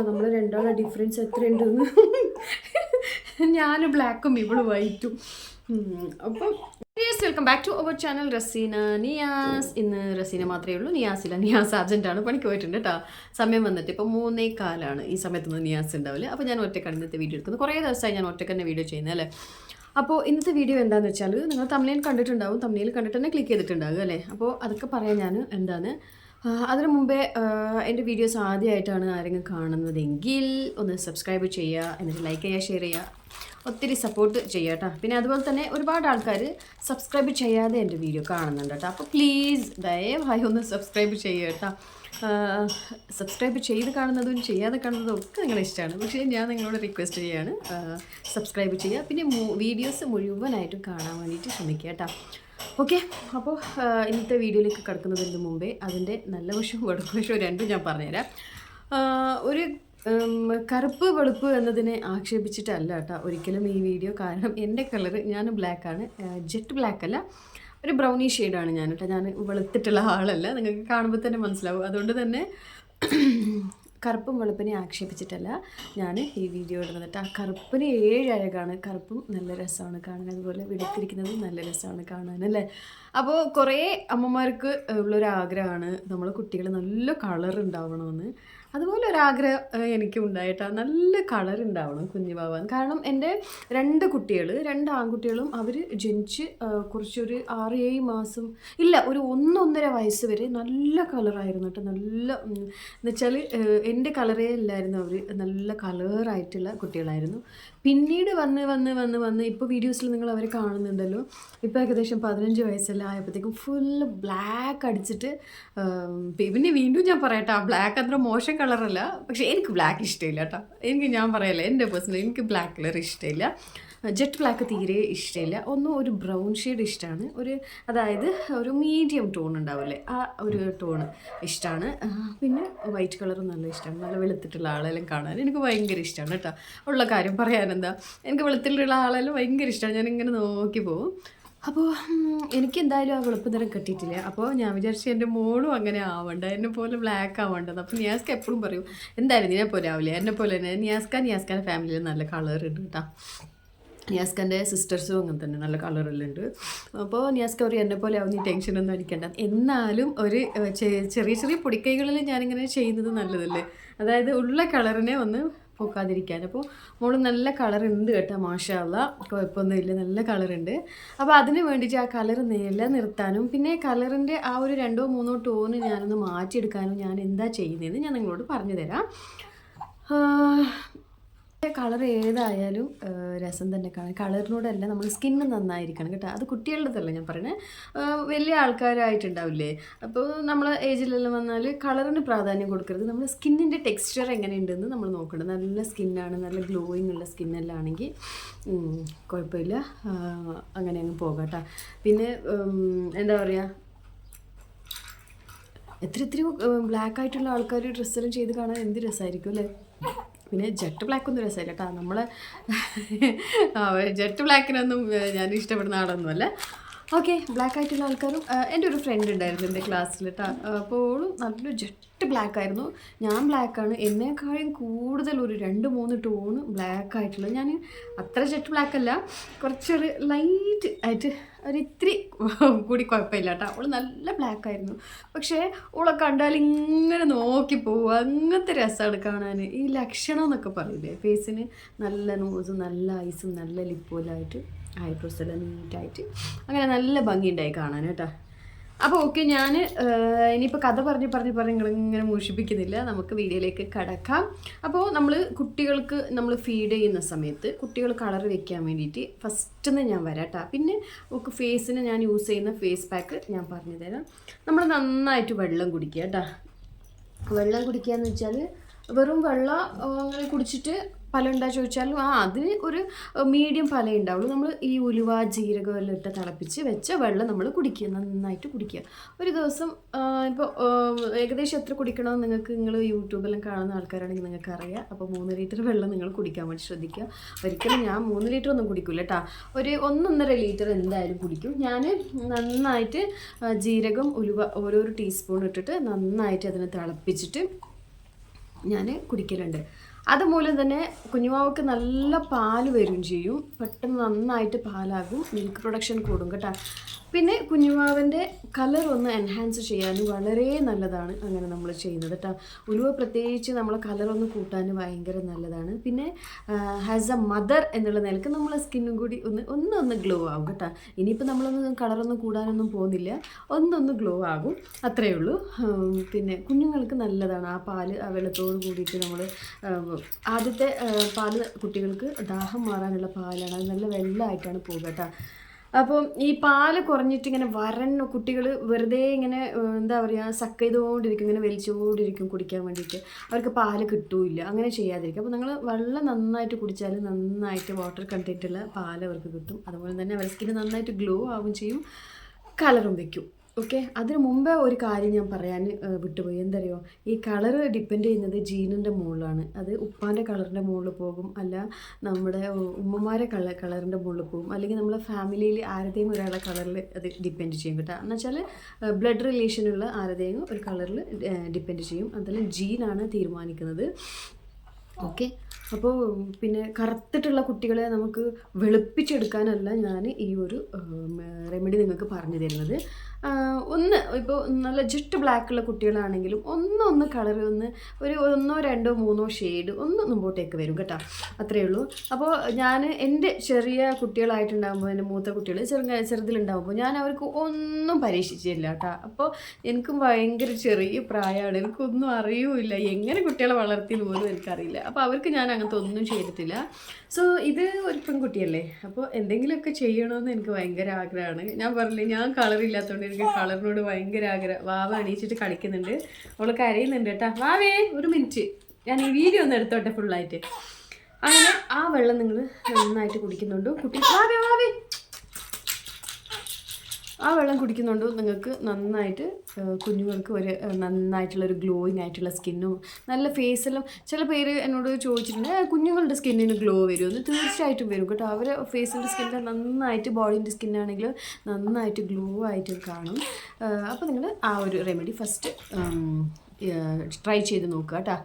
നമ്മൾ രണ്ടാളുടെ ഡിഫറൻസ് എത്രയുണ്ടെന്ന്. ഞാൻ ബ്ലാക്കും ഇവള് വൈറ്റും. അപ്പം welcome back to our channel Raseena Niyas. ഇന്ന് റസീന മാത്രമേ ഉള്ളൂ, നിയാസില്ല. നിയാസ് അർജൻറ്റാണ്, പണിക്ക് പോയിട്ടുണ്ട് കേട്ടോ. സമയം വന്നിട്ട് ഇപ്പോൾ 3:15 ഈ സമയത്തൊന്നും നിയാസ് ഉണ്ടാവില്ല. അപ്പോൾ ഞാൻ ഒറ്റക്കാണ് ഇന്നത്തെ വീഡിയോ എടുക്കുന്നത്. കുറേ ദിവസമായി ഞാൻ ഒറ്റക്ക് തന്നെ വീഡിയോ ചെയ്യുന്നത് അല്ലേ. അപ്പോൾ ഇന്നത്തെ വീഡിയോ എന്താണെന്ന് വെച്ചാൽ നിങ്ങൾ തമ്മിൽ കണ്ടിട്ടുണ്ടാവും, തമ്മിൽ കണ്ടിട്ട് തന്നെ ക്ലിക്ക് ചെയ്തിട്ടുണ്ടാകും അല്ലേ. അപ്പോൾ അതൊക്കെ പറയാൻ ഞാൻ എന്താണ് അതിനു മുമ്പേ എൻ്റെ വീഡിയോസ് ആദ്യമായിട്ടാണ് ആരെങ്കിലും കാണുന്നതെങ്കിൽ ഒന്ന് സബ്സ്ക്രൈബ് ചെയ്യുക, എന്നിട്ട് ലൈക്ക് ചെയ്യുക, ഷെയർ ചെയ്യുക, ഒത്തിരി സപ്പോർട്ട് ചെയ്യുക കേട്ടോ. പിന്നെ അതുപോലെ തന്നെ ഒരുപാട് ആൾക്കാർ സബ്സ്ക്രൈബ് ചെയ്യാതെ എൻ്റെ വീഡിയോ കാണുന്നുണ്ട് കേട്ടോ. അപ്പോൾ പ്ലീസ് ദയവായി ഒന്ന് സബ്സ്ക്രൈബ് ചെയ്യുക കേട്ടോ. സബ്സ്ക്രൈബ് ചെയ്ത് കാണുന്നതും ചെയ്യാതെ കാണുന്നതും ഒക്കെ നിങ്ങളുടെ ഇഷ്ടമാണ്, പക്ഷേ ഞാൻ നിങ്ങളോട് റിക്വസ്റ്റ് ചെയ്യുകയാണ്, സബ്സ്ക്രൈബ് ചെയ്യുക. പിന്നെ വീഡിയോസ് മുഴുവനായിട്ടും കാണാൻ വേണ്ടിയിട്ട് ശ്രമിക്കുക കേട്ടോ. ഓക്കെ, അപ്പോൾ ഇന്നത്തെ വീഡിയോയിലേക്ക് കിടക്കുന്നതിന് മുമ്പേ അതിൻ്റെ നല്ല വശവും വെളുപ്പ് വശവും രണ്ടും ഞാൻ പറഞ്ഞുതരാം. ഒരു കറുപ്പ് വെളുപ്പ് എന്നതിനെ ആക്ഷേപിച്ചിട്ടല്ല കേട്ടോ ഒരിക്കലും ഈ വീഡിയോ. കാരണം എൻ്റെ കളറ് ഞാൻ ബ്ലാക്കാണ്, ജെറ്റ് ബ്ലാക്ക് അല്ല, ഒരു ബ്രൗണി ഷെയ്ഡാണ് ഞാൻ കേട്ടോ. ഞാൻ വെളുത്തിട്ടുള്ള ആളല്ല, നിങ്ങൾക്ക് കാണുമ്പോൾ തന്നെ മനസ്സിലാവും. അതുകൊണ്ട് തന്നെ കറുപ്പും വെളുപ്പിനെ ആക്ഷേപിച്ചിട്ടല്ല ഞാൻ ഈ വീഡിയോ ഇടുന്നത്. ആ കറുപ്പിന് 7 അഴകാണ്, കറുപ്പും നല്ല രസമാണ് കാണാൻ, അതുപോലെ വെളുത്തിരിക്കുന്നത് നല്ല രസമാണ് കാണാൻ അല്ലേ. അപ്പോൾ കുറേ അമ്മമാർക്ക് ഉള്ളൊരാഗ്രഹമാണ് നമ്മൾ കുട്ടികൾ നല്ല കളർ ഉണ്ടാവണമെന്ന്. അതുപോലെ ഒരാഗ്രഹം എനിക്കും ഉണ്ടായിട്ടാണ്, നല്ല കളർ ഉണ്ടാവണം കുഞ്ഞു ബാവാൻ. കാരണം എൻ്റെ 2 കുട്ടികൾ, 2 ആൺകുട്ടികളും അവർ ജനിച്ച് കുറച്ചൊരു 6-7 മാസം ഇല്ല, ഒരു 1-1.5 വയസ്സ് വരെ നല്ല കളറായിരുന്നു കേട്ടോ. നല്ല എന്നുവെച്ചാൽ എൻ്റെ കളറേ അല്ലായിരുന്നു അവർ, നല്ല കളറായിട്ടുള്ള കുട്ടികളായിരുന്നു. പിന്നീട് വന്ന് ഇപ്പോൾ വീഡിയോസിൽ നിങ്ങൾ അവരെ കാണുന്നുണ്ടല്ലോ, ഇപ്പോൾ ഏകദേശം 15 വയസ്സെല്ലാം ആയപ്പോഴത്തേക്കും ഫുള്ള് ബ്ലാക്ക് അടിച്ചിട്ട്. പിന്നെ വീണ്ടും ഞാൻ പറയട്ടെ, ആ ബ്ലാക്ക് അത്ര മോശം കളറല്ല, പക്ഷേ എനിക്ക് ബ്ലാക്ക് ഇഷ്ടമില്ല കേട്ടോ. ഞാൻ പറയല്ലേ, എൻ്റെ പേഴ്സണൽ എനിക്ക് ബ്ലാക്ക് കളർ ഇഷ്ടമില്ല, ജെറ്റ് ബ്ലാക്ക് തീരെ ഇഷ്ടമില്ല. ഒരു ബ്രൗൺ ഷെയ്ഡ് ഇഷ്ടമാണ്, അതായത് ഒരു മീഡിയം ടോൺ ഉണ്ടാവില്ലേ, ആ ഒരു ടോൺ ഇഷ്ടമാണ്. പിന്നെ വൈറ്റ് കളറും നല്ല ഇഷ്ടമാണ്, നല്ല വെളുത്തിട്ടുള്ള ആളെല്ലാം കാണാൻ എനിക്ക് ഭയങ്കര ഇഷ്ടമാണ് കേട്ടോ. ഉള്ള കാര്യം പറയാനെന്താ, എനിക്ക് വെളുത്തിട്ടുള്ള ആളെല്ലാം ഭയങ്കര ഇഷ്ടമാണ്, ഞാനിങ്ങനെ നോക്കി പോകും. അപ്പോൾ എനിക്ക് എന്തായാലും ആ വെളുപ്പ് നിറം കിട്ടിയിട്ടില്ല. അപ്പോൾ ഞാൻ വിചാരിച്ചു എൻ്റെ മോളും അങ്ങനെ ആവണ്ട, എന്നെ പോലെ ബ്ലാക്ക് ആവേണ്ടത്. അപ്പോൾ നിയാസ്ക എപ്പോഴും പറയും എന്തായാലും നിന്നെ പോലെ ആവില്ല, എന്നെ പോലെ തന്നെ. നിയാസ്കാൻ്റെ ഫാമിലിയിൽ നല്ല കളർ ഉണ്ട് കേട്ടോ. നിയാസ്കൻ്റെ സിസ്റ്റേഴ്സും അങ്ങനെ തന്നെ നല്ല കളറെല്ലാം ഉണ്ട്. അപ്പോൾ നിയാസ്ക ഒരു എന്നെ പോലെ ആവും, നീ ടെൻഷനൊന്നും അടിക്കണ്ട. എന്നാലും ഒരു ചെറിയ ചെറിയ പൊടിക്കൈകളിൽ ഞാനിങ്ങനെ ചെയ്യുന്നത് നല്ലതല്ലേ, അതായത് ഉള്ള കളറിനെ ഒന്ന് പോക്കാതിരിക്കാൻ. അപ്പോൾ മോള് നല്ല കളറുണ്ട് കേട്ടോ, മാഷാ അല്ലാ, കുഴപ്പമൊന്നുമില്ല, നല്ല കളറുണ്ട്. അപ്പോൾ അതിന് വേണ്ടിയിട്ട് ആ കളർ നിലനിർത്താനും പിന്നെ കളറിൻ്റെ ആ ഒരു 2-3 ടോണ് ഞാനൊന്ന് മാറ്റിയെടുക്കാനും ഞാൻ എന്താ ചെയ്യുന്നതെന്ന് ഞാൻ നിങ്ങളോട് പറഞ്ഞു തരാം. കളർ ഏതായാലും രസം തന്നെ കാണാൻ. കളറിനോടല്ല, നമ്മൾ സ്കിന്ന് നന്നായിരിക്കണം കേട്ടോ. അത് കുട്ടികളുടേതല്ല ഞാൻ പറയണേ, വലിയ ആൾക്കാരായിട്ടുണ്ടാവില്ലേ, അപ്പോൾ നമ്മൾ ഏജിലെല്ലാം വന്നാൽ കളറിന് പ്രാധാന്യം കൊടുക്കരുത്. നമ്മൾ സ്കിന്നിൻ്റെ ടെക്സ്ചർ എങ്ങനെയുണ്ടെന്ന് നമ്മൾ നോക്കണം. നല്ല സ്കിന്നാണ്, നല്ല ഗ്ലോയിങ് ഉള്ള സ്കിന്നെല്ലാം ആണെങ്കിൽ കുഴപ്പമില്ല, അങ്ങനെ അങ്ങ് പോകാം കേട്ടോ. പിന്നെ എന്താ പറയുക, എത്രയോ ബ്ലാക്ക് ആയിട്ടുള്ള ആൾക്കാർ ഡ്രസ്സെല്ലാം ചെയ്ത് കാണാൻ എന്ത് രസമായിരിക്കും അല്ലേ. പിന്നെ ജെറ്റ് ബ്ലാക്ക് ഒന്നും രസമില്ല കേട്ടോ, നമ്മളെ ജെറ്റ് ബ്ലാക്കിനൊന്നും ഞാൻ ഇഷ്ടപ്പെടുന്ന ആളൊന്നുമല്ല. ഓക്കെ, ബ്ലാക്ക് ആയിട്ടുള്ള ആൾക്കാരും. എൻ്റെ ഒരു ഫ്രണ്ട് ഉണ്ടായിരുന്നു എൻ്റെ ക്ലാസ്സിൽ കേട്ടോ, അപ്പോൾ നല്ലൊരു ജെറ്റ് ബ്ലാക്ക് ആയിരുന്നു. ഞാൻ ബ്ലാക്കാണ്, എന്നെക്കാളും കൂടുതൽ ഒരു 2-3 ടോണ് ബ്ലാക്ക് ആയിട്ടുള്ളത്. ഞാൻ അത്ര ജെറ്റ് ബ്ലാക്ക് അല്ല, കുറച്ചൊരു ലൈറ്റ് ആയിട്ട് ഒരിത്തിരി കൂടി കുഴപ്പമില്ല കേട്ടോ. അവൾ നല്ല ബ്ലാക്ക് ആയിരുന്നു, പക്ഷേ അവളെ കണ്ടാൽ ഇങ്ങനെ നോക്കി പോവും, അങ്ങനത്തെ രസമാണ് കാണാൻ. ഈ ലക്ഷണം എന്നൊക്കെ പറയില്ലേ, ഫേസിന് നല്ല നോസും നല്ല ഐസും നല്ല ലിപ്പോലായിട്ട് ഐബ്രോസ് എല്ലാം നീറ്റായിട്ട് അങ്ങനെ നല്ല ഭംഗിയുണ്ടായി കാണാൻ കേട്ടോ. അപ്പോൾ ഓക്കെ, ഞാൻ ഇനിയിപ്പോൾ കഥ പറഞ്ഞ് നിങ്ങളിങ്ങനെ മൂഷിപ്പിക്കുന്നില്ല, നമുക്ക് വീഡിയോയിലേക്ക് കടക്കാം. അപ്പോൾ കുട്ടികൾക്ക് നമ്മൾ ഫീഡ് ചെയ്യുന്ന സമയത്ത് കുട്ടികൾ കളർ വെക്കാൻ വേണ്ടിയിട്ട് ഫസ്റ്റ് ഞാൻ വരാം കേട്ടോ. പിന്നെ ഫേസിന് ഞാൻ യൂസ് ചെയ്യുന്ന ഫേസ് പാക്ക് ഞാൻ പറഞ്ഞു തരാം. നമ്മൾ നന്നായിട്ട് വെള്ളം കുടിക്കുക കേട്ടോ. വെള്ളം കുടിക്കുക എന്ന് വെച്ചാൽ വെറും വെള്ളം അങ്ങനെ കുടിച്ചിട്ട് പല ഉണ്ടാ ചോദിച്ചാലും അതിന് ഒരു മീഡിയം പല ഉണ്ടാവുള്ളൂ. നമ്മൾ ഈ ഉലുവ ജീരകം എല്ലാം ഇട്ട് തിളപ്പിച്ച് വെച്ച വെള്ളം നമ്മൾ കുടിക്കുക, നന്നായിട്ട് കുടിക്കുക. ഒരു ദിവസം ഇപ്പോൾ ഏകദേശം എത്ര കുടിക്കണമെന്ന് നിങ്ങൾ യൂട്യൂബിലും കാണുന്ന ആൾക്കാരാണെങ്കിൽ നിങ്ങൾക്ക് അറിയാം. അപ്പോൾ 3 ലിറ്റർ വെള്ളം നിങ്ങൾ കുടിക്കാൻ വേണ്ടി ശ്രദ്ധിക്കുക. ഒരിക്കലും ഞാൻ 3 ലിറ്റർ ഒന്നും കുടിക്കില്ല കേട്ടോ, ഒരു 1-1.5 ലിറ്റർ എന്തായാലും കുടിക്കും. ഞാൻ നന്നായിട്ട് ജീരകം ഉലുവ ഓരോരോ ടീസ്പൂൺ ഇട്ടിട്ട് നന്നായിട്ട് അതിനെ തിളപ്പിച്ചിട്ട് ഞാൻ കുടിക്കലുണ്ട്. അതുമൂലം തന്നെ കുഞ്ഞുവാവക്ക് നല്ല പാല് വരും ചെയ്യും, പെട്ടെന്ന് നന്നായിട്ട് പാലാകും, മിൽക്ക് പ്രൊഡക്ഷൻ കൂടും കേട്ടോ. പിന്നെ കുഞ്ഞുവാവൻ്റെ കളർ ഒന്ന് എൻഹാൻസ് ചെയ്യാൻ വളരെ നല്ലതാണ് അങ്ങനെ നമ്മൾ ചെയ്യുന്നത് കേട്ടോ. ഉലുവ പ്രത്യേകിച്ച് നമ്മളെ കളറൊന്ന് കൂട്ടാൻ ഭയങ്കര നല്ലതാണ്. പിന്നെ ആസ് എ മദർ എന്നുള്ള നിലക്ക് നമ്മളെ സ്കിന്നും കൂടി ഒന്ന് ഗ്ലോ ആകും കേട്ടോ. ഇനിയിപ്പോൾ നമ്മളൊന്നും കളറൊന്നും കൂടാനൊന്നും പോകുന്നില്ല, ഒന്നൊന്ന് ഗ്ലോ ആകും, അത്രയേ ഉള്ളൂ. പിന്നെ കുഞ്ഞുങ്ങൾക്ക് നല്ലതാണ് ആ പാല്, ആ വെള്ളത്തോട് കൂടിയിട്ട് നമ്മൾ ആദ്യത്തെ പാല് കുട്ടികൾക്ക് ദാഹം മാറാനുള്ള പാലാണ്, അത് നല്ല വെള്ളമായിട്ടാണ് പോകുക കേട്ടോ. അപ്പം ഈ പാല് കുറഞ്ഞിട്ട് ഇങ്ങനെ കുട്ടികൾ വെറുതെ ഇങ്ങനെ എന്താ പറയുക സക്ക് ചെയ്തുകൊണ്ടിരിക്കും, ഇങ്ങനെ വലിച്ചുകൊണ്ടിരിക്കും കുടിക്കാൻ വേണ്ടിയിട്ട്, അവർക്ക് പാല് കിട്ടൂല്ല. അങ്ങനെ ചെയ്യാതിരിക്കും. അപ്പോൾ നിങ്ങൾ വെള്ളം നന്നായിട്ട് കുടിച്ചാൽ നന്നായിട്ട് വാട്ടർ കണ്ടൻറ്റുള്ള പാൽ അവർക്ക് കിട്ടും. അതുപോലെ തന്നെ അവരുടെ സ്കിന്ന് നന്നായിട്ട് ഗ്ലോ ആവുകയും ചെയ്യും, കളറും വയ്ക്കും. ഓക്കെ, അതിന് മുമ്പേ ഒരു കാര്യം ഞാൻ പറയാൻ വിട്ടുപോയി. എന്തറിയോ, ഈ കളറ് ഡിപ്പെൻഡ് ചെയ്യുന്നത് ജീനിൻ്റെ മുകളിലാണ്. അത് ഉപ്പാൻ്റെ കളറിൻ്റെ മുകളിൽ പോകും, അല്ല നമ്മുടെ ഉമ്മമാരെ കളറിൻ്റെ മുകളിൽ പോകും, അല്ലെങ്കിൽ നമ്മളെ ഫാമിലിയിൽ ആരുടെയും ഒരാളുടെ കളറിൽ അത് ഡിപ്പെൻഡ് ചെയ്യും കേട്ടോ. എന്ന് വെച്ചാൽ ബ്ലഡ് റിലേഷനുള്ള ആരുടെയും ഒരു കളറിൽ ഡിപ്പെൻഡ് ചെയ്യും. അതെല്ലാം ജീനാണ് തീരുമാനിക്കുന്നത്. ഓക്കെ, അപ്പോൾ പിന്നെ കറുത്തിട്ടുള്ള കുട്ടികളെ നമുക്ക് വെളുപ്പിച്ചെടുക്കാനല്ല ഞാൻ ഈ ഒരു റെമഡി നിങ്ങൾക്ക് പറഞ്ഞു തരുന്നത്. ഇപ്പോൾ നല്ല ജസ്റ്റ് ബ്ലാക്കുള്ള കുട്ടികളാണെങ്കിലും ഒന്ന് കളർ ഒരു 1, 2, 3 ഷെയ്ഡ് മുമ്പോട്ടേക്ക് വരും കേട്ടോ, അത്രയേ ഉള്ളൂ. അപ്പോൾ ഞാൻ എൻ്റെ ചെറിയ കുട്ടികളായിട്ടുണ്ടാകുമ്പോൾ, എൻ്റെ മൂത്ത കുട്ടികൾ ചെറുതിലുണ്ടാകുമ്പോൾ ഞാൻ അവർക്ക് ഒന്നും പരീക്ഷിച്ചില്ല കേട്ടോ. അപ്പോൾ എനിക്കും ഭയങ്കര ചെറിയ പ്രായമാണ്, എനിക്കൊന്നും അറിയൂല, എങ്ങനെ കുട്ടികളെ വളർത്തിയെന്ന് പോലും എനിക്കറിയില്ല. അപ്പോൾ അവർക്ക് ഞാൻ അങ്ങനത്തെ ഒന്നും ചെയ്തിട്ടില്ല. സോ ഇത് ഒരു പെൺകുട്ടിയല്ലേ, അപ്പോൾ എന്തെങ്കിലുമൊക്കെ ചെയ്യണമെന്ന് എനിക്ക് ഭയങ്കര ആഗ്രഹമാണ്. ഞാൻ പറഞ്ഞില്ലേ, ഞാൻ കളറില്ലാത്തതുകൊണ്ട് എനിക്ക് കളറിനോട് ഭയങ്കര ആഗ്രഹം. വാവ എണീച്ചിട്ട് കളിക്കുന്നുണ്ട്, അവൾ കരയുന്നുണ്ട് കേട്ടോ. വാവേ ഒരു മിനിറ്റ്, ഞാൻ ഈ വീഡിയോ ഒന്ന് എടുത്തോട്ടെ ഫുള്ളായിട്ട്. അങ്ങനെ ആ വെള്ളം നിങ്ങൾ നന്നായിട്ട് കുടിക്കുന്നുണ്ട് കുട്ടി. വാവേ ആ വെള്ളം കുടിക്കുന്നുണ്ട് നിങ്ങൾക്ക് നന്നായിട്ട് കുഞ്ഞുങ്ങൾക്ക് ഒരു നന്നായിട്ടുള്ളൊരു ഗ്ലോയിങ് ആയിട്ടുള്ള സ്കിന്നും നല്ല ഫേസെല്ലാം. ചില പേര് എന്നോട് ചോദിച്ചിട്ടുണ്ട് കുഞ്ഞുങ്ങളുടെ സ്കിന്നിന് ഗ്ലോ വരുമെന്ന്. തീർച്ചയായിട്ടും വരും കേട്ടോ. അവരെ ഫേസിൻ്റെ സ്കിന്നിൽ നന്നായിട്ട്, ബോഡീൻ്റെ സ്കിന്നാണെങ്കിൽ നന്നായിട്ട് ഗ്ലോ ആയിട്ട് കാണും. അപ്പോൾ നിങ്ങൾ ആ ഒരു റെമഡി ഫസ്റ്റ് ട്രൈ ചെയ്ത് നോക്കുക കേട്ടോ.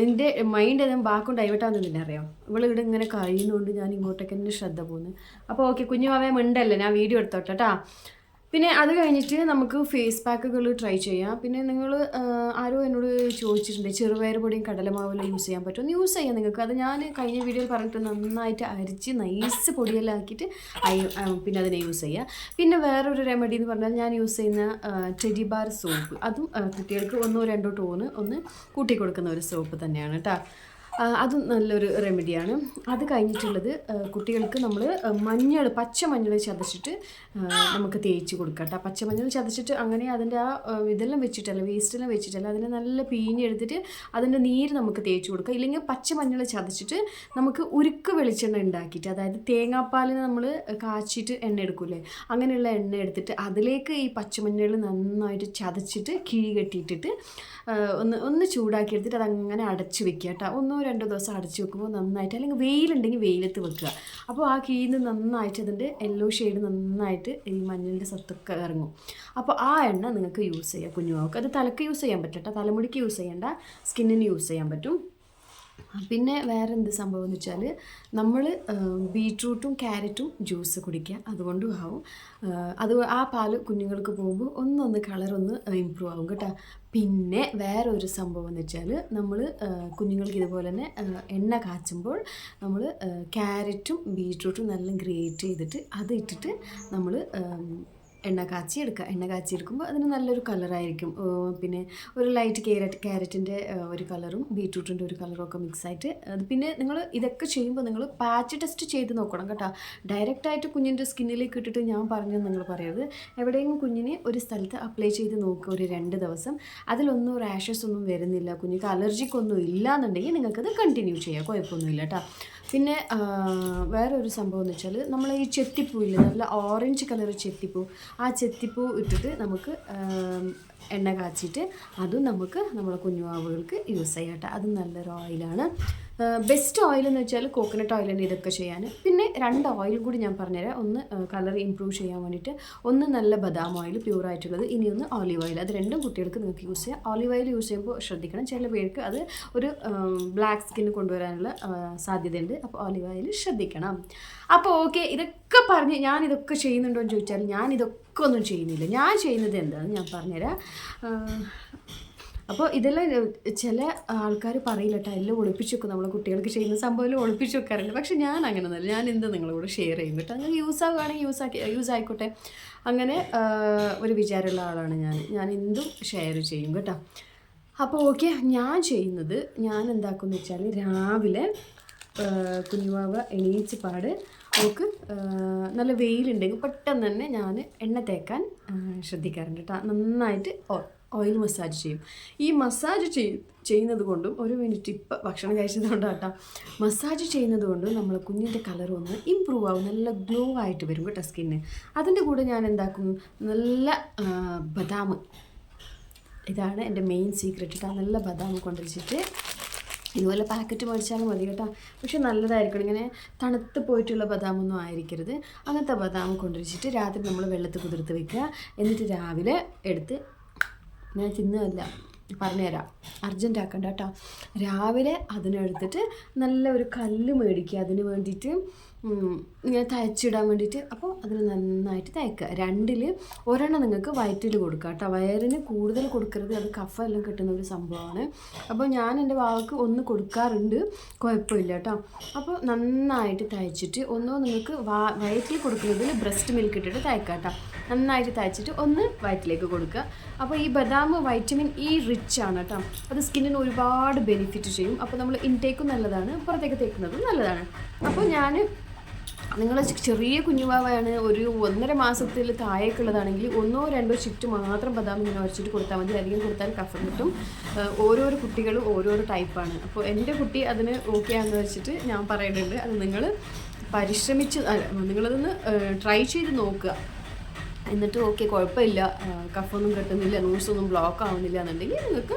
എൻ്റെ മൈൻഡ് ഞാൻ ബാക്കും ഡൈവേർട്ടാകുന്നതിൻ്റെ അറിയാം. ഇവളിവിടെ ഇങ്ങനെ കഴിയുന്നതുകൊണ്ട് ഞാൻ ഇങ്ങോട്ടേക്ക് തന്നെ ശ്രദ്ധ പോകുന്നു. അപ്പോൾ ഓക്കെ, കുഞ്ഞുമാവേ മിണ്ടല്ലേ, ഞാൻ വീഡിയോ എടുത്തോട്ടെ കേട്ടോ. പിന്നെ അത് കഴിഞ്ഞിട്ട് നമുക്ക് ഫേസ് പാക്കുകൾ ട്രൈ ചെയ്യാം. പിന്നെ നിങ്ങൾ ആരോ എന്നോട് ചോദിച്ചിട്ടുണ്ട് ചെറുപയർ പൊടിയും കടലമാവെല്ലാം യൂസ് ചെയ്യാൻ പറ്റുമോ? യൂസ് ചെയ്യാം നിങ്ങൾക്ക്. അത് ഞാൻ കഴിഞ്ഞ വീഡിയോയിൽ പറഞ്ഞിട്ട് നന്നായിട്ട് അരിച്ച് നൈസ് പൊടിയെല്ലാം ആക്കിയിട്ട് പിന്നെ അതിനെ യൂസ് ചെയ്യുക. പിന്നെ വേറൊരു റെമഡി എന്ന് പറഞ്ഞാൽ ഞാൻ യൂസ് ചെയ്യുന്ന ടെഡി ബാർ സോപ്പ്, അതും കുട്ടികൾക്ക് 1, 2 ടോണ് ഒന്ന് കൂട്ടി കൊടുക്കുന്ന ഒരു സോപ്പ് തന്നെയാണ് കേട്ടോ. അതും നല്ലൊരു റെമഡിയാണ്. അത് കഴിഞ്ഞിട്ടുള്ളത് കുട്ടികൾക്ക് നമ്മൾ പച്ചമഞ്ഞൾ ചതച്ചിട്ട് നമുക്ക് തേച്ച് കൊടുക്കാം കേട്ടോ. പച്ചമഞ്ഞൾ ചതച്ചിട്ട് അങ്ങനെ അതിൻ്റെ ആ ഇതെല്ലാം വെച്ചിട്ടല്ല, വേസ്റ്റെല്ലാം വെച്ചിട്ടല്ല, അതിനെ നല്ല പിഴിഞ്ഞെടുത്തിട്ട് അതിൻ്റെ നീര് നമുക്ക് തേച്ച് കൊടുക്കാം. ഇല്ലെങ്കിൽ പച്ചമഞ്ഞൾ ചതച്ചിട്ട് നമുക്ക് ഉരുക്ക് വെളിച്ചെണ്ണ ഉണ്ടാക്കിയിട്ട്, അതായത് തേങ്ങാപ്പാലിന് നമ്മൾ കാച്ചിട്ട് എണ്ണ എടുക്കൂലേ, അങ്ങനെയുള്ള എണ്ണ എടുത്തിട്ട് അതിലേക്ക് ഈ പച്ചമഞ്ഞൾ നന്നായിട്ട് ചതച്ചിട്ട് കിഴി കെട്ടിയിട്ടിട്ട് ഒന്ന് ചൂടാക്കി എടുത്തിട്ട് അതങ്ങനെ അടച്ച് വെക്കുക കേട്ടോ. 1, 2 ദിവസം അടച്ച് വെക്കുമ്പോൾ നന്നായിട്ട്, അല്ലെങ്കിൽ വെയിലുണ്ടെങ്കിൽ വെയിലത്ത് വെക്കുക. അപ്പോൾ ആ കീഴിൽ നന്നായിട്ട് അതിൻ്റെ യെല്ലോ ഷെയ്ഡ് നന്നായിട്ട് ഈ മഞ്ഞളിൻ്റെ സത്തൊക്കെ ഇറങ്ങും. അപ്പോൾ ആ എണ്ണ നിങ്ങൾക്ക് യൂസ് ചെയ്യാം കുഞ്ഞുങ്ങൾക്ക്. അത് തലക്ക് യൂസ് ചെയ്യാൻ പറ്റും കേട്ടോ, തലമുടിക്ക് യൂസ് ചെയ്യേണ്ട, സ്കിന്നിന് യൂസ് ചെയ്യാൻ പറ്റും. പിന്നെ വേറെ എന്ത് സംഭവം എന്ന് വെച്ചാൽ നമ്മൾ ബീട്രൂട്ടും ക്യാരറ്റും ജ്യൂസ് കുടിക്കുക, അതുകൊണ്ടും ആവും. ആ പാല് കുഞ്ഞുങ്ങൾക്ക് പോകുമ്പോൾ ഒന്ന് കളറൊന്ന് ഇമ്പ്രൂവ് ആവും കേട്ടോ. പിന്നെ വേറെ ഒരു സംഭവം എന്ന് വെച്ചാൽ നമ്മൾ കുഞ്ഞുങ്ങൾക്ക് ഇതുപോലെ തന്നെ എണ്ണ കാച്ചുമ്പോൾ നമ്മൾ ക്യാരറ്റും ബീട്രൂട്ടും നല്ല ഗ്രേറ്റ് ചെയ്തിട്ട് അത് ഇട്ടിട്ട് നമ്മൾ എണ്ണ കാച്ചിയെടുക്കുമ്പോൾ അതിന് നല്ലൊരു കളറായിരിക്കും. പിന്നെ ഒരു ലൈറ്റ് ക്യാരറ്റിൻ്റെ ഒരു കളറും ബീട്രൂട്ടിൻ്റെ ഒരു കളറും ഒക്കെ മിക്സായിട്ട്. അത് പിന്നെ നിങ്ങൾ ഇതൊക്കെ ചെയ്യുമ്പോൾ നിങ്ങൾ പാച്ച് ടെസ്റ്റ് ചെയ്ത് നോക്കണം കേട്ടോ. ഡയറക്റ്റായിട്ട് കുഞ്ഞിൻ്റെ സ്കിന്നിലേക്ക് ഇട്ടിട്ട് ഞാൻ പറഞ്ഞത് നിങ്ങൾ പറയരുത്. എവിടെയെങ്കിലും കുഞ്ഞിനെ ഒരു സ്ഥലത്ത് അപ്ലൈ ചെയ്ത് നോക്കുക ഒരു 2 ദിവസം. അതിലൊന്നും റാഷസ് ഒന്നും വരുന്നില്ല, കുഞ്ഞിക്ക് അലർജിക്കൊന്നും ഇല്ല എന്നുണ്ടെങ്കിൽ നിങ്ങൾക്കത് കണ്ടിന്യൂ ചെയ്യാം, കുഴപ്പമൊന്നുമില്ല കേട്ടോ. പിന്നെ വേറൊരു സംഭവം എന്ന് വെച്ചാൽ നമ്മൾ ഈ ചെത്തിപ്പൂ ഇല്ലേ, നല്ല ഓറഞ്ച് കളർ ചെത്തിപ്പൂ, ആ ചെത്തിപ്പൂ ഇട്ടിട്ട് നമുക്ക് എണ്ണ കാച്ചിട്ട് അതും നമുക്ക് നമ്മളെ കുഞ്ഞുവാവുകൾക്ക് യൂസ് ചെയ്യാം കേട്ടോ. അതും നല്ലൊരു ഓയിലാണ്. ബെസ്റ്റ് ഓയിൽ എന്ന് വെച്ചാൽ കോക്കനട്ട് ഓയിൽ തന്നെ ഇതൊക്കെ ചെയ്യാൻ. പിന്നെ 2 ഓയിലും കൂടി ഞാൻ പറഞ്ഞുതരാം. ഒന്ന് കളർ ഇമ്പ്രൂവ് ചെയ്യാൻ വേണ്ടിയിട്ട്, ഒന്ന് നല്ല ബദാം ഓയിൽ പ്യൂർ ആയിട്ടുള്ളത്, ഇനി ഒന്ന് ഓലിവ് ഓയിൽ. അത് രണ്ടും കുട്ടികൾക്ക് നിങ്ങൾക്ക് യൂസ് ചെയ്യാം. ഓലിവ് ഓയിൽ യൂസ് ചെയ്യുമ്പോൾ ശ്രദ്ധിക്കണം, ചില പേർക്ക് അത് ഒരു ബ്ലാക്ക് സ്കിൻ കൊണ്ടുവരാനുള്ള സാധ്യതയുണ്ട്. അപ്പോൾ ഓലിവ് ഓയിൽ ശ്രദ്ധിക്കണം. അപ്പോൾ ഓക്കെ, ഇതൊക്കെ പറഞ്ഞ് ഞാനിതൊക്കെ ചെയ്യുന്നുണ്ടോ എന്ന് ചോദിച്ചാൽ ഞാനിതൊക്കെ ഒന്നും ചെയ്യുന്നില്ല. ഞാൻ ചെയ്യുന്നത് എന്താണെന്ന് ഞാൻ പറഞ്ഞുതരാം. അപ്പോൾ ഇതെല്ലാം ചില ആൾക്കാർ പറയില്ല കേട്ടോ, എല്ലാം ഒളിപ്പിച്ച് വെക്കും. നമ്മളെ കുട്ടികൾക്ക് ചെയ്യുന്ന സംഭവം ഒളിപ്പിച്ച് വെക്കാറുണ്ട്. പക്ഷെ ഞാൻ അങ്ങനെ ഒന്നുമില്ല. ഞാൻ എന്ത് നിങ്ങളോട് ഷെയർ ചെയ്യും കേട്ടോ. അങ്ങനെ യൂസ് ആകുകയാണെങ്കിൽ യൂസ് ആയിക്കോട്ടെ, അങ്ങനെ ഒരു വിചാരമുള്ള ആളാണ് ഞാൻ എന്തും ഷെയർ ചെയ്യും കേട്ടോ. അപ്പോൾ ഓക്കെ, ഞാൻ എന്താക്കുമെന്ന് വെച്ചാൽ രാവിലെ കുഞ്ഞുവാവ എണീച്ച് പാട് നമുക്ക് നല്ല വെയിലുണ്ടെങ്കിൽ പെട്ടെന്ന് തന്നെ ഞാൻ എണ്ണ തേക്കാൻ ശ്രദ്ധിക്കാറുണ്ട് കേട്ടോ. നന്നായിട്ട് ഓയിൽ മസാജ് ചെയ്യും. ഈ മസാജ് ചെയ്യുന്നത് കൊണ്ടും, ഒരു മിനിറ്റ് ഇപ്പം ഭക്ഷണം കഴിച്ചത് കൊണ്ടാണ് കേട്ടോ, മസാജ് ചെയ്യുന്നത് കൊണ്ടും നമ്മളെ കുഞ്ഞിൻ്റെ കളർ ഒന്ന് ഇമ്പ്രൂവ് ആവും, നല്ല ഗ്ലോ ആയിട്ട് വരും കേട്ടോ സ്കിന്ന്. അതിൻ്റെ കൂടെ ഞാൻ എന്താക്കും, നല്ല ബദാം, ഇതാണ് എൻ്റെ മെയിൻ സീക്രട്ട് കേട്ടോ. നല്ല ബദാം കൊണ്ടുവച്ചിട്ട് ഇതുപോലെ പാക്കറ്റ് മേടിച്ചാലും മതി കേട്ടോ. പക്ഷെ നല്ലതായിരിക്കണം, ഇങ്ങനെ തണുത്ത് പോയിട്ടുള്ള ബദാമൊന്നും ആയിരിക്കരുത്. അങ്ങനത്തെ ബദാം കൊണ്ടുവച്ചിട്ട് രാത്രി നമ്മൾ വെള്ളത്തിൽ കുതിർത്ത് വെക്കുക. എന്നിട്ട് രാവിലെ എടുത്ത്, ഞാൻ തിന്നുകയല്ല പറഞ്ഞുതരാം, അർജൻറ്റ് ആക്കണ്ട കേട്ടോ. രാവിലെ അതിനെടുത്തിട്ട് നല്ല ഒരു കല്ല് മേടിക്കുക, അതിന് വേണ്ടിയിട്ട് ഇങ്ങനെ തയ്ച്ചിടാൻ വേണ്ടിയിട്ട്. അപ്പോൾ അതിന് നന്നായിട്ട് തയ്ക്കുക. 2-ൽ 1 നിങ്ങൾക്ക് വയറ്റിൽ കൊടുക്കുക കേട്ടോ. വയറിന് കൂടുതൽ കൊടുക്കരുത്, അത് കഫ എല്ലാം കിട്ടുന്ന ഒരു സംഭവമാണ്. അപ്പോൾ ഞാൻ എൻ്റെ വാവക്ക് 1 കൊടുക്കാറുണ്ട്, കുഴപ്പമില്ല കേട്ടോ. അപ്പോൾ നന്നായിട്ട് തയ്ച്ചിട്ട്, ഒന്നോ നിങ്ങൾക്ക് വയറ്റിൽ കൊടുക്കുന്നതിൽ ബ്രസ്റ്റ് മിൽക്ക് ഇട്ടിട്ട് തയ്ക്കുക കേട്ടോ. നന്നായിട്ട് തയ്ച്ചിട്ട് 1 വയറ്റിലേക്ക് കൊടുക്കുക. അപ്പോൾ ഈ ബദാം വൈറ്റമിൻ ഇ റിച്ച് ആണ് കേട്ടോ. അത് സ്കിന്നിന് ഒരുപാട് ബെനിഫിറ്റ് ചെയ്യും. അപ്പോൾ നമ്മൾ ഇൻടേക്കും നല്ലതാണ്, പുറത്തേക്ക് തേക്കുന്നതും നല്ലതാണ്. അപ്പോൾ നിങ്ങൾ ചെറിയ കുഞ്ഞുവാവയാണ്, ഒരു 1.5 മാസത്തിൽ താഴേക്കുള്ളതാണെങ്കിൽ 1 or 2 ഷിഫ്റ്റ് മാത്രം ബദാം ഇങ്ങനെ വരച്ചിട്ട് കൊടുത്താൽ മതി. അധികം കൊടുത്താൽ കഫം കിട്ടും. ഓരോരോ കുട്ടികളും ഓരോരോ ടൈപ്പാണ്. അപ്പോൾ എൻ്റെ കുട്ടി അതിന് ഓക്കെ ആണെന്ന് വെച്ചിട്ട് ഞാൻ പറയുന്നുണ്ട്. അത് നിങ്ങൾ നിങ്ങളതൊന്ന് ട്രൈ ചെയ്ത് നോക്കുക. എന്നിട്ട് ഓക്കെ, കുഴപ്പമില്ല, കഫൊന്നും കിട്ടുന്നില്ല, നൂസൊന്നും ബ്ലോക്ക് ആവുന്നില്ല എന്നുണ്ടെങ്കിൽ നിങ്ങൾക്ക്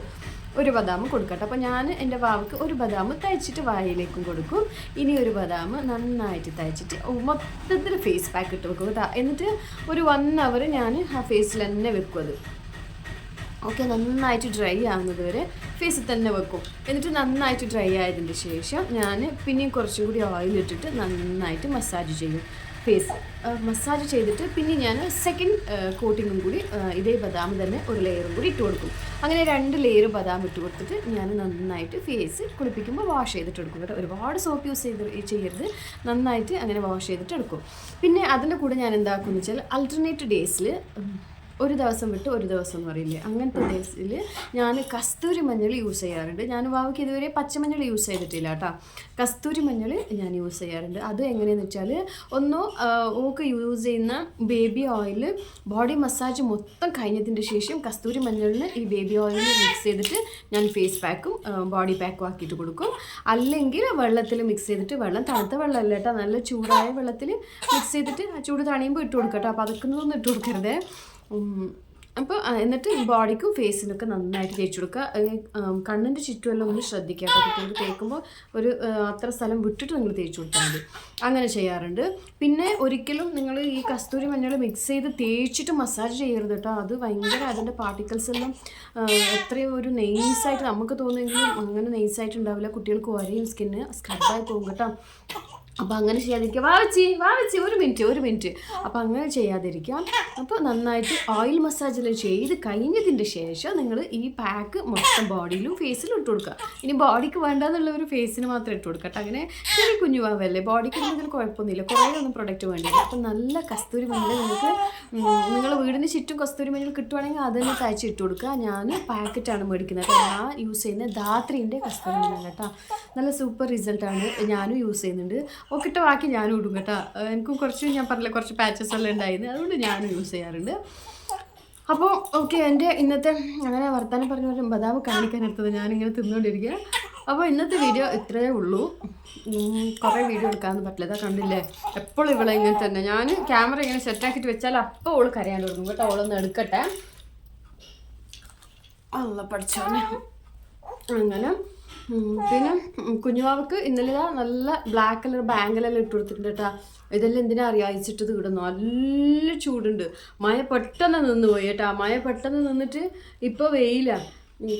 1 ബദാം കൊടുക്കട്ടെ. അപ്പോൾ ഞാൻ എൻ്റെ വാവക്ക് 1 ബദാം തയ്ച്ചിട്ട് വായിലേക്കും കൊടുക്കും. ഇനി 1 ബദാം നന്നായിട്ട് തയ്ച്ചിട്ട് മൊത്തത്തിൽ ഫേസ് പാക്ക് ഇട്ട് വെക്കും കേട്ടോ. എന്നിട്ട് ഒരു 1 hour ഞാൻ ആ ഫേസിൽ തന്നെ വെക്കും. അത് ഓക്കെ, നന്നായിട്ട് ഡ്രൈ ആവുന്നത് വരെ ഫേസിൽ തന്നെ വെക്കും. എന്നിട്ട് നന്നായിട്ട് ഡ്രൈ ആയതിൻ്റെ ശേഷം ഞാൻ പിന്നെയും കുറച്ചും കൂടി ഓയിലിട്ടിട്ട് നന്നായിട്ട് മസാജ് ചെയ്യും. ഫേസ് മസാജ് ചെയ്തിട്ട് പിന്നെ ഞാൻ സെക്കൻഡ് കോട്ടിങ്ങും കൂടി ഇതേ ബദാം തന്നെ 1 ലെയറും കൂടി ഇട്ട് കൊടുക്കും. അങ്ങനെ 2 ലെയർ ബദാം ഇട്ട് കൊടുത്തിട്ട് ഞാൻ നന്നായിട്ട് ഫേസ് കുളിപ്പിക്കുമ്പോൾ വാഷ് ചെയ്തിട്ട് എടുക്കും കേട്ടോ. ഒരുപാട് സോപ്പ് യൂസ് ചെയ്യരുത്, നന്നായിട്ട് അങ്ങനെ വാഷ് ചെയ്തിട്ട് എടുക്കും. പിന്നെ അതിൻ്റെ കൂടെ ഞാൻ എന്താക്കുമെന്ന് വെച്ചാൽ അൾട്ടർനേറ്റ് ഡേയ്സിൽ 1 ദിവസം വിട്ട് 1 ദിവസം എന്ന് പറയില്ലേ, അങ്ങനത്തെ ഡേയ്സിൽ ഞാൻ കസ്തൂരി മഞ്ഞൾ യൂസ് ചെയ്യാറുണ്ട്. ഞാൻ വാവയ്ക്ക് ഇതുവരെ പച്ചമഞ്ഞൾ യൂസ് ചെയ്തിട്ടില്ല കേട്ടോ. കസ്തൂരി മഞ്ഞൾ ഞാൻ യൂസ് ചെയ്യാറുണ്ട്. അത് എങ്ങനെയെന്ന് വെച്ചാൽ, ഓക്ക് യൂസ് ചെയ്യുന്ന ബേബി ഓയിൽ ബോഡി മസാജ് മൊത്തം കഴിഞ്ഞതിൻ്റെ ശേഷം കസ്തൂരി മഞ്ഞളിന് ഈ ബേബി ഓയിൽ മിക്സ് ചെയ്തിട്ട് ഞാൻ ഫേസ് പാക്കും ബോഡി പാക്കും ആക്കിയിട്ട് കൊടുക്കും. അല്ലെങ്കിൽ വെള്ളത്തിൽ മിക്സ് ചെയ്തിട്ട്, വെള്ളം തണുത്ത വെള്ളമല്ല കേട്ടോ, നല്ല ചൂടായ വെള്ളത്തിൽ മിക്സ് ചെയ്തിട്ട് ആ ചൂട് തണിയുമ്പോൾ ഇട്ട് കൊടുക്കാം കേട്ടോ. അപ്പോൾ അതൊക്കെ ഇട്ട് കൊടുക്കരുത്. അപ്പോൾ എന്നിട്ട് ബോഡിക്കും ഫേസിനൊക്കെ നന്നായിട്ട് തേച്ച് കൊടുക്കുക. കണ്ണിൻ്റെ ചുറ്റുമെല്ലാം ഒന്ന് ശ്രദ്ധിക്കുക കേട്ടോ. കുട്ടികൾക്ക് തേക്കുമ്പോൾ ഒരു അത്ര സ്ഥലം വിട്ടിട്ട് നിങ്ങൾ തേച്ച് കൊടുത്താൽ മതി. അങ്ങനെ ചെയ്യാറുണ്ട്. പിന്നെ ഒരിക്കലും നിങ്ങൾ ഈ കസ്തൂരി മഞ്ഞൾ മിക്സ് ചെയ്ത് തേച്ചിട്ട് മസാജ് ചെയ്യരുത് കേട്ടോ. അത് ഭയങ്കര അതിൻ്റെ പാർട്ടിക്കിൾസ് എല്ലാം എത്രയോ ഒരു നെയ്സായിട്ട് നമുക്ക് തോന്നുമെങ്കിലും അങ്ങനെ നെയ്സായിട്ട് ഉണ്ടാവില്ല. കുട്ടികൾക്ക് ഒരേയും സ്കിന്ന് സ്ക്രബായി പോകും കേട്ടോ. അപ്പോൾ അങ്ങനെ ചെയ്യാതിരിക്കുക. വാവച്ചി ഒരു മിനിറ്റ്. അപ്പോൾ അങ്ങനെ ചെയ്യാതിരിക്കാം. അപ്പോൾ നന്നായിട്ട് ഓയിൽ മസാജെല്ലാം ചെയ്ത് കഴിഞ്ഞതിൻ്റെ ശേഷം നിങ്ങൾ ഈ പാക്ക് മൊത്തം ബോഡിയിലും ഫേസിലും ഇട്ട് കൊടുക്കുക. ഇനി ബോഡിക്ക് വേണ്ടാന്നുള്ള ഒരു ഫേസിന് മാത്രം ഇട്ട് കൊടുക്കുക കേട്ടോ. അങ്ങനെ ചെറിയ കുഞ്ഞുവാവല്ലേ, ബോഡിക്ക് ഉണ്ടെങ്കിൽ കുഴപ്പമൊന്നുമില്ല, കുറേ ഒന്നും പ്രൊഡക്റ്റ് വേണ്ടിയില്ല. അപ്പോൾ നല്ല കസ്തൂരി മഞ്ഞൾ നിങ്ങൾക്ക് നിങ്ങളുടെ വീടിന് ചുറ്റും കസ്തൂരി മഞ്ഞൾ കിട്ടുവാണെങ്കിൽ അതന്നെ തയ്ച്ച് ഇട്ട് കൊടുക്കുക. ഞാൻ പാക്കറ്റാണ് മേടിക്കുന്നത് കേട്ടോ. ഞാൻ യൂസ് ചെയ്യുന്നത് ധാത്രിൻ്റെ കസ്തൂരി മഞ്ഞൾ കേട്ടോ. നല്ല സൂപ്പർ റിസൾട്ടാണ്. ഞാനും യൂസ് ചെയ്യുന്നുണ്ട്. ഓക്കിട്ട് ബാക്കി ഞാനും ഇടും കേട്ടോ. എനിക്കും ഞാൻ പറഞ്ഞില്ല, കുറച്ച് പാച്ചസ് എല്ലാം ഉണ്ടായിരുന്നു, അതുകൊണ്ട് ഞാനും യൂസ് ചെയ്യാറുണ്ട്. അപ്പോൾ ഓക്കെ, എൻ്റെ ഇന്നത്തെ അങ്ങനെ വർത്താനം പറഞ്ഞ ബദാം കാണിക്കാനെടുത്തത് ഞാനിങ്ങനെ തിന്നുകൊണ്ടിരിക്കുക. അപ്പോൾ ഇന്നത്തെ വീഡിയോ ഇത്രയേ ഉള്ളൂ. കുറേ വീഡിയോ എടുക്കാമെന്ന് പറ്റില്ല, ഇതാ കണ്ടില്ലേ, എപ്പോഴും ഇവിടെ ഇങ്ങനെ തന്നെ. ഞാൻ ക്യാമറ ഇങ്ങനെ സെറ്റാക്കിയിട്ട് വെച്ചാൽ അപ്പോൾ അവൾ കരയാൻ തുടങ്ങും കേട്ടോ. അവളൊന്ന് എടുക്കട്ടെ, അല്ല പഠിച്ചോനെ. അങ്ങനെ പിന്നെ കുഞ്ഞുവാവക്ക് ഇന്നലെ നല്ല ബ്ലാക്ക് കളർ ബാങ്കിലെല്ലാം ഇട്ട് കൊടുത്തിട്ടുണ്ട് കേട്ടോ. ഇതെല്ലാം എന്തിനാ അറിയാം, അയച്ചിട്ടത് ഇടുന്നു. നല്ല ചൂടുണ്ട്. മഴ പെട്ടെന്ന് നിന്ന് പോയി കേട്ടോ. മഴ പെട്ടെന്ന് നിന്നിട്ട് ഇപ്പോൾ വെയിലാണ്.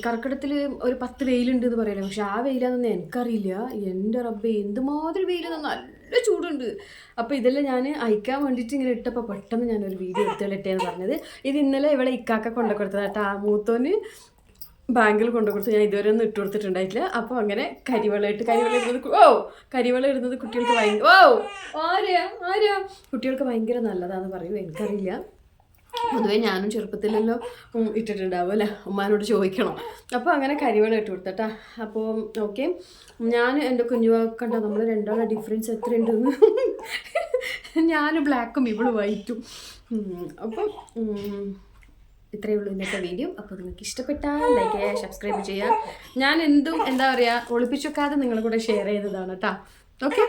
കർക്കിടത്തിൽ ഒരു 10 വെയിലുണ്ട് എന്ന് പറയില്ല, പക്ഷെ ആ വെയിലാണെന്ന് എനിക്കറിയില്ല. എൻ്റെ റബ്ബേ, എന്തുമാതിരി വെയിലെന്ന്, നല്ല ചൂടുണ്ട്. അപ്പോൾ ഇതെല്ലാം ഞാൻ അയക്കാൻ വേണ്ടിയിട്ട് ഇങ്ങനെ ഇട്ടപ്പോൾ പെട്ടെന്ന് ഞാനൊരു വീഡിയോ എടുത്തിട്ടേന്ന് പറഞ്ഞത്. ഇത് ഇന്നലെ ഇവിടെ ഇക്കാക്ക കൊണ്ടു കൊടുത്തത് കേട്ടോ. ആ മൂത്തോന് ബാങ്കിൽ കൊണ്ടു കൊടുത്തു. ഞാൻ ഇതുവരെ ഒന്നും ഇട്ട് കൊടുത്തിട്ടുണ്ടായിട്ടില്ല. അപ്പോൾ അങ്ങനെ കരിവെള്ളം ഇടുന്നത് കുട്ടികൾക്ക് കുട്ടികൾക്ക് ഭയങ്കര നല്ലതാണെന്ന് പറയും. എനിക്കറിയില്ല, പൊതുവേ ഞാനും ചെറുപ്പത്തിലെല്ലാം ഇട്ടിട്ടുണ്ടാവും അല്ലേ, ഉമ്മാനോട് ചോദിക്കണം. അപ്പോൾ അങ്ങനെ കരിവെള്ളം ഇട്ട് കൊടുത്തട്ടാ. അപ്പോൾ ഓക്കെ, ഞാൻ എൻ്റെ കുഞ്ഞുവാക്കണ്ട, നമ്മൾ രണ്ടാളുടെ ഡിഫറൻസ് എത്രയുണ്ടെന്ന്. ഞാൻ ബ്ലാക്കും ഇവള് വൈറ്റും. അപ്പം ഇത്രയേ ഉള്ളൂ ഇന്നത്തെ വീഡിയോ. അപ്പോൾ നിങ്ങൾക്ക് ഇഷ്ടപ്പെട്ടാൽ ലൈക്ക് ചെയ്യുക, സബ്സ്ക്രൈബ് ചെയ്യുക. ഞാൻ എന്താ പറയുക, ഒളിപ്പിച്ചു വെക്കാതെ നിങ്ങളുടെ കൂടെ ഷെയർ ചെയ്തതാണ് കേട്ടോ. ഓക്കെ,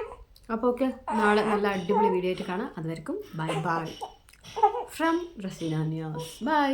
അപ്പോൾ ഓക്കെ, നാളെ നല്ല അടിപൊളി വീഡിയോ ആയിട്ട് കാണാം. അതുവരെക്കും bye bye from Raseena Niyas. By.